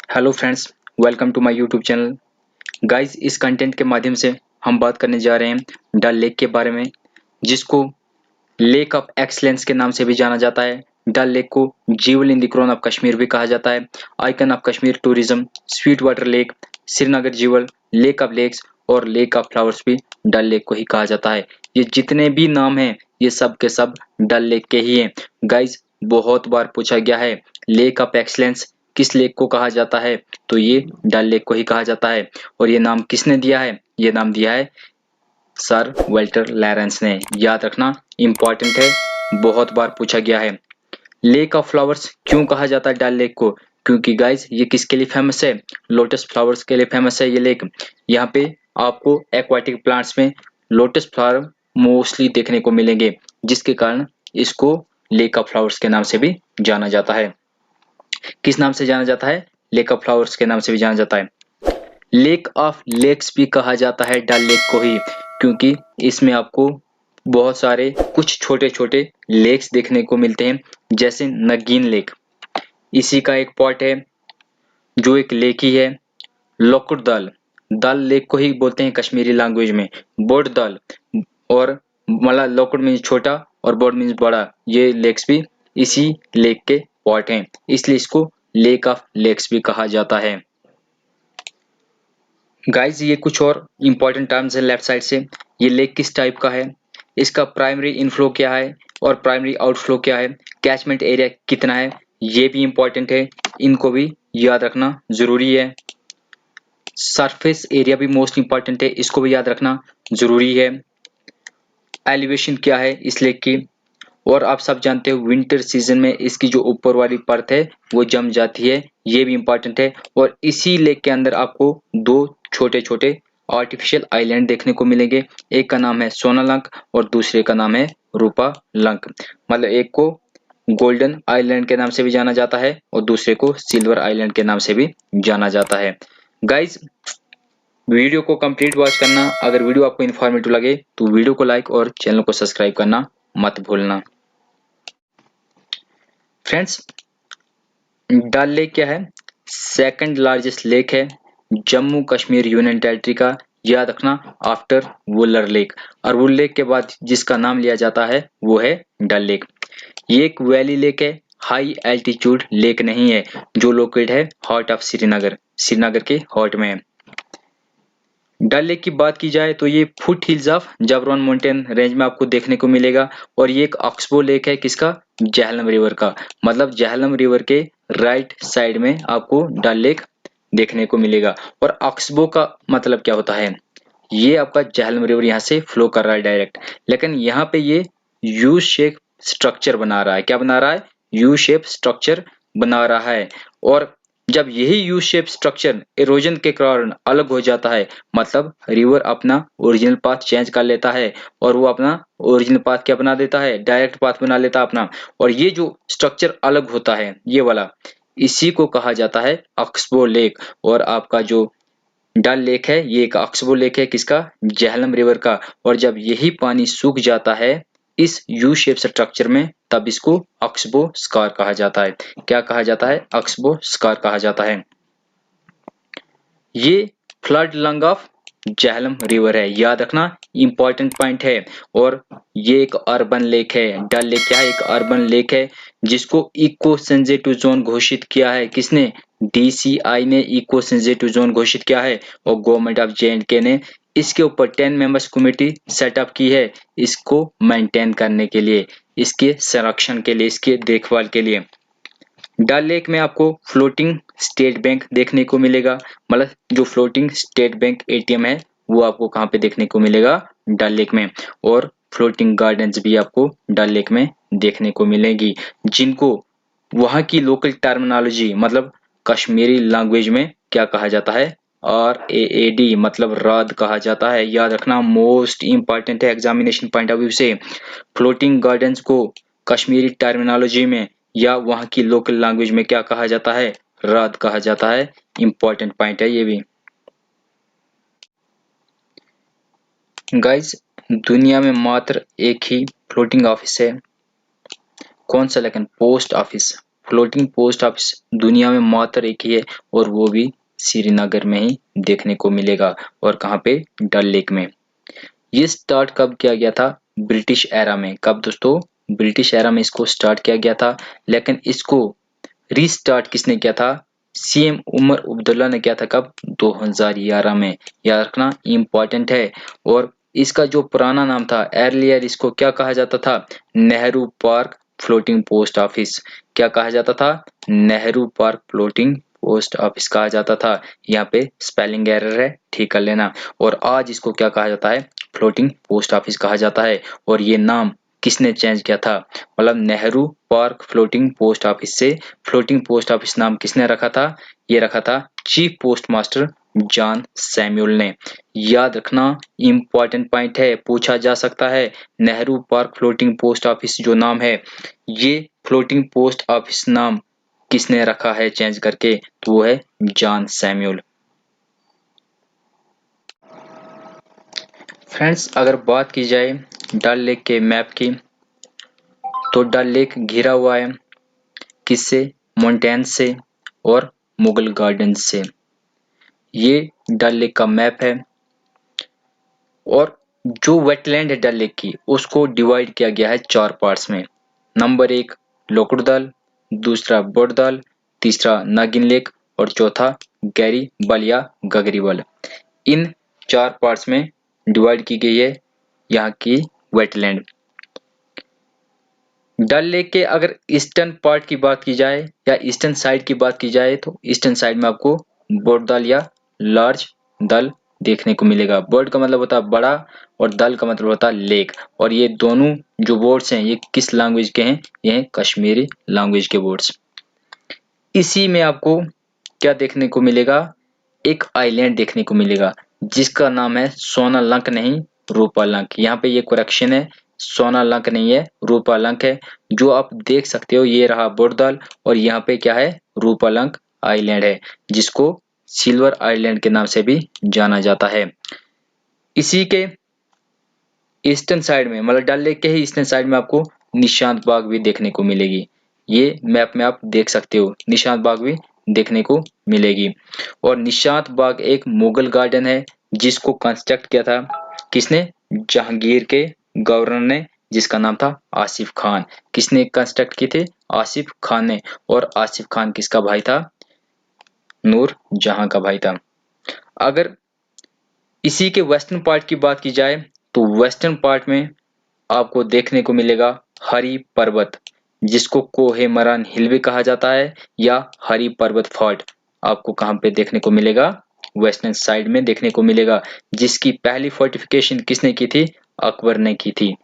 Hello friends, welcome to my YouTube channel. Guys, इस content के माध्यम से हम बात करने जा रहे हैं डल लेक के बारे में, जिसको लेक ऑफ एक्सीलेंस के नाम से भी जाना जाता है। डल लेक को jewel in the crown of Kashmir भी कहा जाता है। Icon of Kashmir tourism, sweet water lake, Srinagar jewel, lake of lakes और लेक ऑफ फ्लावर्स भी डल लेक को ही कहा जाता है। ये जितने भी नाम हैं ये सब के सब डल लेक के ही हैं। गाइस, बहुत बार पूछा गया है लेक ऑफ एक्सीलेंस किस लेक को कहा जाता है, तो ये डल लेक को ही कहा जाता है। और ये नाम किसने दिया है? ये नाम दिया है सर वेल्टर लॉरेंस ने। याद रखना, इंपॉर्टेंट है, बहुत बार पूछा गया है। लेक ऑफ फ्लावर्स क्यों कहा जाता है डल लेक को? क्योंकि गाइस ये किसके लिए फेमस है? लोटस फ्लावर्स के लिए फेमस है ये लेक। यहाँ पे आपको एक्वाटिक प्लांट्स में लोटस फ्लावर मोस्टली देखने को मिलेंगे, जिसके कारण इसको लेक ऑफ फ्लावर्स के नाम से भी जाना जाता है। किस नाम से जाना जाता है? लेक ऑफ फ्लावर्स के नाम से भी जाना जाता है। लेक ऑफ लेक्स भी कहा जाता है डल लेक को ही, क्योंकि इसमें आपको बहुत सारे कुछ छोटे छोटे लेक्स देखने को मिलते हैं, जैसे नगीन लेक इसी का एक पार्ट है, जो एक लेक ही है। लोकुट दल, दल लेक को ही बोलते हैं कश्मीरी लैंग्वेज में बोड दल। और मतलब लोकुट मीन्स छोटा और बोड मीन्स बड़ा, ये लेक्स भी इसी लेक के पार्ट हैं, इसलिए इसको लेक ऑफ लेक्स भी कहा जाता है। गाइस, ये कुछ और इंपॉर्टेंट टर्म्स है लेफ्ट साइड से। ये लेक किस टाइप का है, इसका प्राइमरी इनफ्लो क्या है और प्राइमरी आउटफ्लो क्या है, कैचमेंट एरिया कितना है, ये भी इंपॉर्टेंट है, इनको भी याद रखना जरूरी है। सरफेस एरिया भी मोस्ट इंपॉर्टेंट है, इसको भी याद रखना जरूरी है। एलिवेशन क्या है इस लेक की, और आप सब जानते हो विंटर सीजन में इसकी जो ऊपर वाली परत है वो जम जाती है, ये भी इंपॉर्टेंट है। और इसी लेक के अंदर आपको दो छोटे छोटे आर्टिफिशियल आइलैंड देखने को मिलेंगे, एक का नाम है सोनालंक और दूसरे का नाम है रूपा लंक। मतलब एक को गोल्डन आइलैंड के नाम से भी जाना जाता है और दूसरे को सिल्वर आइलैंड के नाम से भी जाना जाता है। गाइज, वीडियो को कंप्लीट वॉच करना। अगर वीडियो आपको इन्फॉर्मेटिव लगे तो वीडियो को लाइक और चैनल को सब्सक्राइब करना मत भूलना। फ्रेंड्स, डल लेक क्या है? सेकंड लार्जेस्ट लेक है जम्मू कश्मीर यूनियन टेरिटरी का। याद रखना, आफ्टर वुलर लेक। और वुलर लेक के बाद जिसका नाम लिया जाता है वो है डल लेक। ये एक वैली लेक है, हाई एल्टीट्यूड लेक नहीं है, जो लोकेटेड है हार्ट ऑफ श्रीनगर, श्रीनगर के हार्ट में है। डल लेक की बात की जाए तो ये foothills of Zabarwan mountain range में आपको देखने को मिलेगा। और ये एक ऑक्सबो लेक है, किसका? जहलम रिवर का। मतलब जहलम रिवर के राइट साइड में आपको डल लेक देखने को मिलेगा। और ऑक्सबो का मतलब क्या होता है? ये आपका जहलम रिवर यहाँ से फ्लो कर रहा है डायरेक्ट, लेकिन यहाँ पे ये यू शेप स्ट्रक्चर बना रहा है। क्या बना रहा है? यू शेप स्ट्रक्चर बना रहा है। और जब यही यू शेप स्ट्रक्चर इरोजन के कारण अलग हो जाता है, मतलब रिवर अपना ओरिजिनल पाथ चेंज कर लेता है और वो अपना ओरिजिनल पाथ क्या बना देता है? डायरेक्ट पाथ बना लेता है अपना। और ये जो स्ट्रक्चर अलग होता है ये वाला, इसी को कहा जाता है ऑक्सबो लेक। और आपका जो डल लेक है ये एक ऑक्सबो लेक है, किसका? जहलम रिवर का। और जब यही पानी सूख जाता है इस यू शेप स्ट्रक्चर में, तब इसको ऑक्सबो स्कार कहा जाता है। क्या कहा जाता है? ऑक्सबो स्कार कहा जाता है। ये flood lung of Jhelum river है, याद रखना, इंपॉर्टेंट पॉइंट है। और ये एक अर्बन लेक है। डल लेक क्या है? एक अर्बन लेक है, जिसको इको सेंसिटिव जोन घोषित किया है। किसने? DCI ने इको सेंसिटिव जोन घोषित किया है। और गवर्नमेंट ऑफ JNK ने इसके ऊपर 10 मेंबर्स कमेटी सेटअप की है, इसको मेंटेन करने के लिए, इसके संरक्षण के लिए, इसके देखभाल के लिए। डल लेक में आपको फ्लोटिंग स्टेट बैंक देखने को मिलेगा। मतलब जो फ्लोटिंग स्टेट बैंक ATM है वो आपको कहाँ पे देखने को मिलेगा? डल लेक में। और फ्लोटिंग गार्डन्स भी आपको डल लेक में देखने को मिलेगी, जिनको वहाँ की लोकल टर्मिनोलॉजी मतलब कश्मीरी लैंग्वेज में क्या कहा जाता है? RAAD मतलब रात कहा जाता है। याद रखना, मोस्ट इंपॉर्टेंट है एग्जामिनेशन पॉइंट ऑफ व्यू से। फ्लोटिंग गार्डन्स को कश्मीरी टर्मिनोलॉजी में या वहाँ की लोकल लैंग्वेज में क्या कहा जाता है? रात कहा जाता है। इंपॉर्टेंट पॉइंट है ये भी। गाइस, दुनिया में मात्र एक ही फ्लोटिंग ऑफिस है। कौन सा? लेकिन post office. Floating post office दुनिया में मात्र एक ही है और वो भी श्रीनगर में ही देखने को मिलेगा। और कहाँ पे? डल लेक में। ये स्टार्ट कब किया गया था? ब्रिटिश एरा में। कब दोस्तों? ब्रिटिश एरा में इसको स्टार्ट किया गया था, लेकिन इसको रीस्टार्ट किसने किया था? सीएम उमर अब्दुल्ला ने किया था। कब? 2011 में। याद रखना, इंपॉर्टेंट है। और इसका जो पुराना नाम था, अर्लियर इसको क्या कहा जाता था? Nehru park floating post office. क्या कहा जाता था? Nehru park floating post office कहा जाता था। यहाँ पे स्पेलिंग एरर है, ठीक कर लेना। और आज इसको क्या कहा जाता है? फ्लोटिंग पोस्ट ऑफिस कहा जाता है। और ये नाम किसने चेंज किया था? मतलब Nehru park floating post office से फ्लोटिंग पोस्ट ऑफिस नाम किसने रखा था? ये रखा था chief post master John Samuel ने। याद रखना, इंपॉर्टेंट पॉइंट है, पूछा जा सकता है। Nehru park floating post office जो नाम है, ये फ्लोटिंग पोस्ट ऑफिस नाम किसने रखा है चेंज करके? तो वो है जॉन सैमुअल। फ्रेंड्स, अगर बात की जाए डल लेक के मैप की, तो डल लेक घिरा हुआ है किससे? माउंटेन्स से और मुगल गार्डन्स से। ये डल लेक का मैप है। और जो वेटलैंड है डल लेक की, उसको डिवाइड किया गया है 4 पार्ट्स में। नंबर 1 लोकुड़दल, दूसरा बोड़दल, तीसरा नागिन लेक और चौथा गैरीबल या गगरीबल। इन 4 पार्ट्स में डिवाइड की गई है यहाँ की वेटलैंड। डल लेक के अगर ईस्टर्न पार्ट की बात की जाए या ईस्टर्न साइड की बात की जाए, तो ईस्टर्न साइड में आपको बोड़दल या लार्ज दल देखने को मिलेगा। बोर्ड का मतलब होता है बड़ा और दल का मतलब होता है लेक। और ये दोनों जो वर्ड्स हैं ये किस लैंग्वेज के हैं? ये हैं कश्मीरी लैंग्वेज के वर्ड्स। इसी में आपको क्या देखने को मिलेगा? एक आइलैंड देखने को मिलेगा जिसका नाम है सोनालंक, नहीं रूपालंक। यहाँ पे ये करेक्शन है, सोनालंक नहीं है, रूपालंक है। जो आप देख सकते हो, ये रहा बोड़दल और यहाँ पे क्या है? रूपालंक आइलैंड है, जिसको सिल्वर आइलैंड के नाम से भी जाना जाता है। इसी के ईस्टर्न साइड में, मतलब डल लेक के ही ईस्टर्न साइड में आपको निशांत बाग भी देखने को मिलेगी। ये मैप में आप देख सकते हो, निशांत बाग भी देखने को मिलेगी। और निशांत बाग एक मुगल गार्डन है जिसको कंस्ट्रक्ट किया था किसने? जहांगीर के गवर्नर ने, जिसका नाम था आसिफ खान। किसने कंस्ट्रक्ट की थी? आसिफ खान ने। और आसिफ खान किसका भाई था? नूर जहां का भाई था। अगर इसी के वेस्टर्न पार्ट की बात की जाए, तो वेस्टर्न पार्ट में आपको देखने को मिलेगा हरी पर्वत, जिसको कोहे मरान हिल भी कहा जाता है या हरी पर्वत फोर्ट। आपको कहां पे देखने को मिलेगा? वेस्टर्न साइड में देखने को मिलेगा, जिसकी पहली फोर्टिफिकेशन किसने की थी? अकबर ने की थी।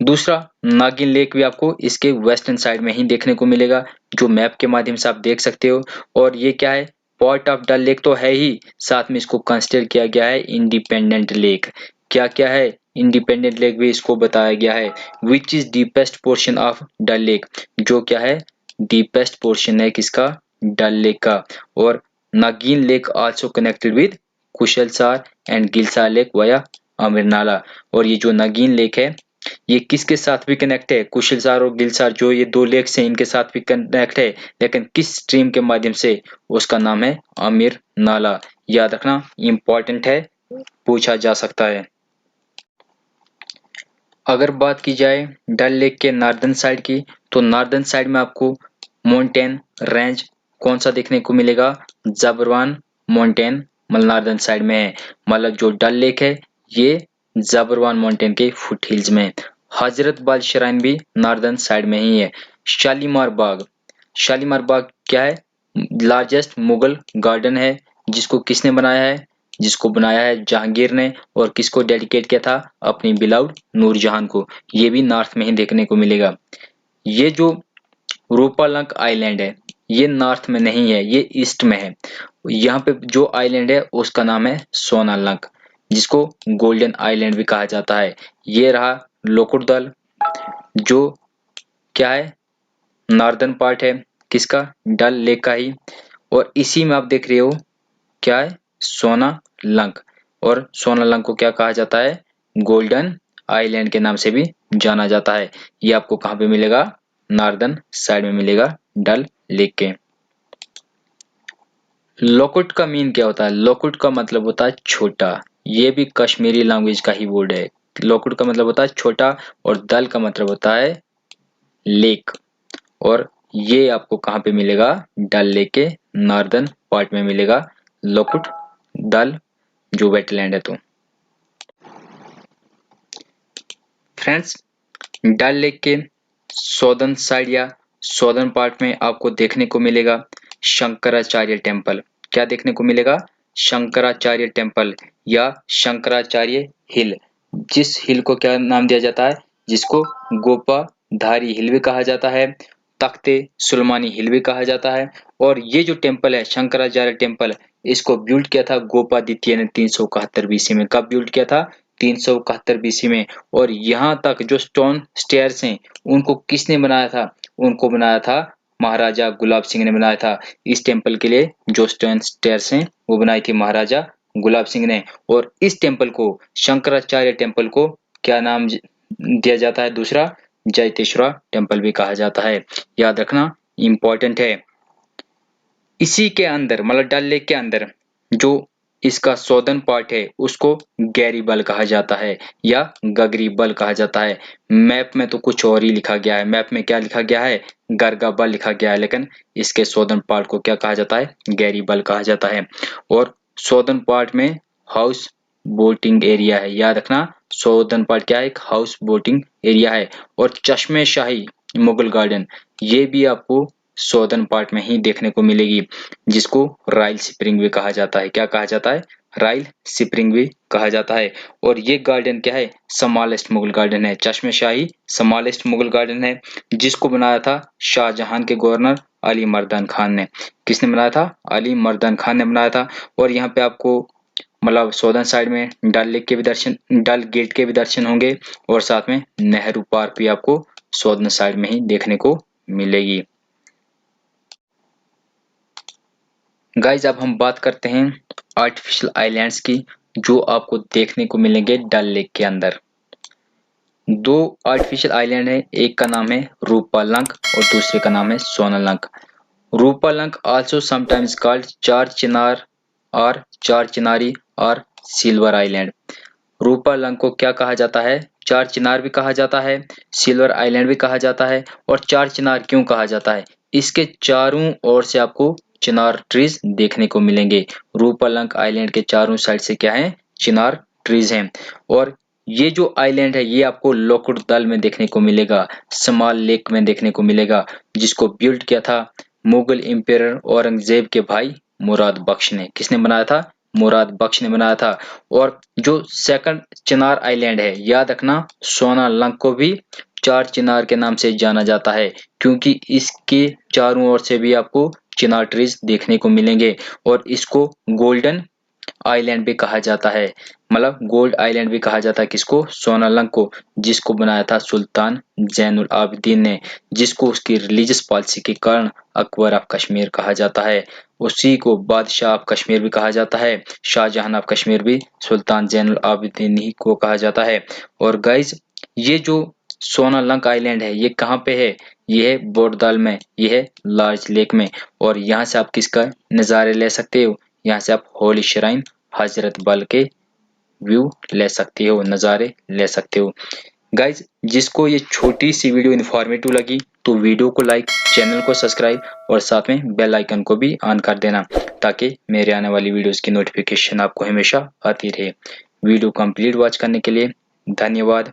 दूसरा नागिन लेक भी आपको इसके वेस्टर्न साइड में ही देखने को मिलेगा, जो मैप के माध्यम से आप देख सकते हो। और ये क्या है? पार्ट ऑफ डल लेक तो है ही, साथ में इसको कंसिडर किया गया है इंडिपेंडेंट लेक। क्या क्या है? इंडिपेंडेंट लेक भी इसको बताया गया है। Which is deepest portion of Dal lake, जो क्या है? डीपेस्ट पोर्शन है किसका? डल लेक का। और Nagin lake also connected with Khushalsar and Gilsar lake via Amirnala. और ये जो नागिन लेक है, ये किसके साथ भी कनेक्ट है? कुशलसार और गिलसार जो ये 2 लेक्स हैं, इनके साथ भी कनेक्ट है, लेकिन किस स्ट्रीम के माध्यम से? उसका नाम है आमिर नाला। याद रखना, इंपॉर्टेंट है, पूछा जा सकता है। अगर बात की जाए डल लेक के नॉर्दर्न साइड की, तो नॉर्दर्न साइड में आपको माउंटेन रेंज कौन सा देखने को मिलेगा? जबरवान माउंटेन नॉर्दर्न साइड में है। मतलब जो डल लेक है ये जबरवान माउंटेन के फुट हिल्स में है। हजरत बल श्राइन भी नॉर्दर्न साइड में ही है। शालीमार बाग, शालीमार बाग क्या है? लार्जेस्ट मुगल गार्डन है, जिसको किसने बनाया है? जिसको बनाया है जहांगीर ने। और किसको डेडिकेट किया था? अपनी बिलाउड नूरजहां को। ये भी नॉर्थ में ही देखने को मिलेगा। ये जो रूपालंक आइलैंड है, ये नॉर्थ में नहीं है, ये ईस्ट में है। यहाँ पे जो आइलैंड है उसका नाम है सोनालंक, जिसको गोल्डन आइलैंड भी कहा जाता है। ये रहा लोकुड़दल, जो क्या है? नॉर्दर्न पार्ट है किसका? डल लेक का ही। और इसी में आप देख रहे हो क्या है? सोनालंक। और सोनालंक को क्या कहा जाता है? गोल्डन आइलैंड के नाम से भी जाना जाता है। ये आपको कहाँ पे मिलेगा? नॉर्दर्न साइड में मिलेगा डल लेक के। लोकुट का मीन क्या होता है? लोकुट का मतलब होता है छोटा। ये भी कश्मीरी लैंग्वेज का ही वर्ड है। लोकुट का मतलब होता है छोटा और दल का मतलब होता है लेक। और ये आपको कहाँ पे मिलेगा? डल लेक के नॉर्दर्न पार्ट में मिलेगा लोकुट दल जो वेटलैंड है। तो फ्रेंड्स, डल लेक के सौदर्न साइड या सौदर्न पार्ट में आपको देखने को मिलेगा शंकराचार्य टेम्पल। क्या देखने को मिलेगा? शंकराचार्य टेम्पल या शंकराचार्य हिल। जिस हिल को क्या नाम दिया जाता है? जिसको गोपाधारी हिल भी कहा जाता है, तख्ते सुलेमानी हिल भी कहा जाता है। और ये जो टेम्पल है शंकराचार्य टेम्पल, इसको बिल्ड किया था गोपादित्य ने 371 बीसी में। कब बिल्ड किया था? 371 बीसी में। और यहाँ तक जो स्टोन स्टेयर्स हैं उनको किसने बनाया था? उनको बनाया था महाराजा गुलाब सिंह ने बनाया था। इस टेम्पल के लिए जो स्टोन स्टेयर्स हैं वो बनाई थी महाराजा गुलाब सिंह ने। और इस टेम्पल को, शंकराचार्य टेम्पल को क्या नाम दिया जाता है? दूसरा जयतेश्वरा टेम्पल भी कहा जाता है। याद रखना, इंपॉर्टेंट है। इसी के अंदर मतलब डल लेक के अंदर जो इसका सौदर्न पार्ट है उसको गैरीबल कहा जाता है या गगरीबल कहा जाता है। मैप में तो कुछ और ही लिखा गया है। मैप में क्या लिखा गया है? गरगाबल लिखा गया है, लेकिन इसके सौदर्न पार्ट को क्या कहा जाता है? गैरीबल कहा जाता है। और सौदर्न पार्ट में हाउस बोटिंग एरिया है। याद रखना, सौदर्न पार्ट क्या है? एक हाउस बोटिंग एरिया है। और चश्मे शाही मुगल गार्डन, ये भी आपको सौदर्न पार्ट में ही देखने को मिलेगी, जिसको रॉयल स्प्रिंग भी कहा जाता है। क्या कहा जाता है? रॉयल स्प्रिंग भी कहा जाता है। और ये गार्डन क्या है? स्मॉलेस्ट मुगल गार्डन है। चश्मे शाही स्मॉलेस्ट मुगल गार्डन है, जिसको बनाया था शाहजहां के गवर्नर अली मर्दान खान ने। किसने बनाया था? अली मर्दान खान ने बनाया था। और यहाँ पे आपको मतलब सौदर्न साइड में डल लेक के भी दर्शन, डल गेट के भी दर्शन होंगे। और साथ में नेहरू पार्क भी आपको सौदर्न साइड में ही देखने को मिलेगी। गाइज, अब हम बात करते हैं आर्टिफिशियल आइलैंड्स की, जो आपको देखने को मिलेंगे डल लेक के अंदर। दो आर्टिफिशियल आइलैंड है, एक का नाम है रूपालंक और दूसरे का नाम है सोनालंक। रूपालंक आल्सो समटाइम्स कॉल्ड चार चिनार और चार चिनारी और सिल्वर आइलैंड। रूपालंक को क्या कहा जाता है? चार चिनार भी कहा जाता है, सिल्वर आइलैंड भी कहा जाता है। और चार चिनार क्यों कहा जाता है? इसके चारों ओर से आपको चिनार ट्रीज देखने को मिलेंगे। रूपालंक आइलैंड के चारों साइड से क्या है? चिनार ट्रीज हैं। और ये जो आइलैंड है ये आपको लोकुट दल में देखने को मिलेगा, स्मॉल लेक में देखने को मिलेगा, जिसको बिल्ड किया था मुगल एम्पायर औरंगजेब के भाई मुराद बख्श ने। किसने बनाया था? मुराद बख्श ने बनाया था। और जो सेकंड चिनार आइलैंड है, याद रखना, सोनालंक को भी चार चिनार के नाम से जाना जाता है, क्योंकि इसके चारों ओर से भी आपको चिनार ट्रीज देखने को मिलेंगे। और इसको गोल्डन आइलैंड भी कहा जाता है, मतलब गोल्ड आइलैंड भी कहा जाता है। किसको? सोनालंक को, जिसको बनाया था सुल्तान जैनुल आबिदीन ने, जिसको उसकी रिलीजियस पॉलिसी के कारण अकबर ऑफ कश्मीर कहा जाता है। उसी को बादशाह ऑफ कश्मीर भी कहा जाता है, शाहजहां ऑफ कश्मीर भी सुल्तान जैनुल आबिदीन ही को कहा जाता है। और गाइज, ये जो सोनालंक आइलैंड है ये कहाँ पे है? ये है बोटदाल में, ये है लार्ज लेक में। और यहाँ से आप किसका नज़ारे ले सकते हो? यहाँ से आप होली श्राइन हजरत बल के व्यू ले सकते हो, नज़ारे ले सकते हो। गाइज, जिसको ये छोटी सी वीडियो इन्फॉर्मेटिव लगी तो वीडियो को लाइक, चैनल को सब्सक्राइब और साथ में बेल आइकन को भी ऑन कर देना, ताकि मेरे आने वाली वीडियोस की नोटिफिकेशन आपको हमेशा आती रहे। वीडियो कंप्लीट वॉच करने के लिए धन्यवाद।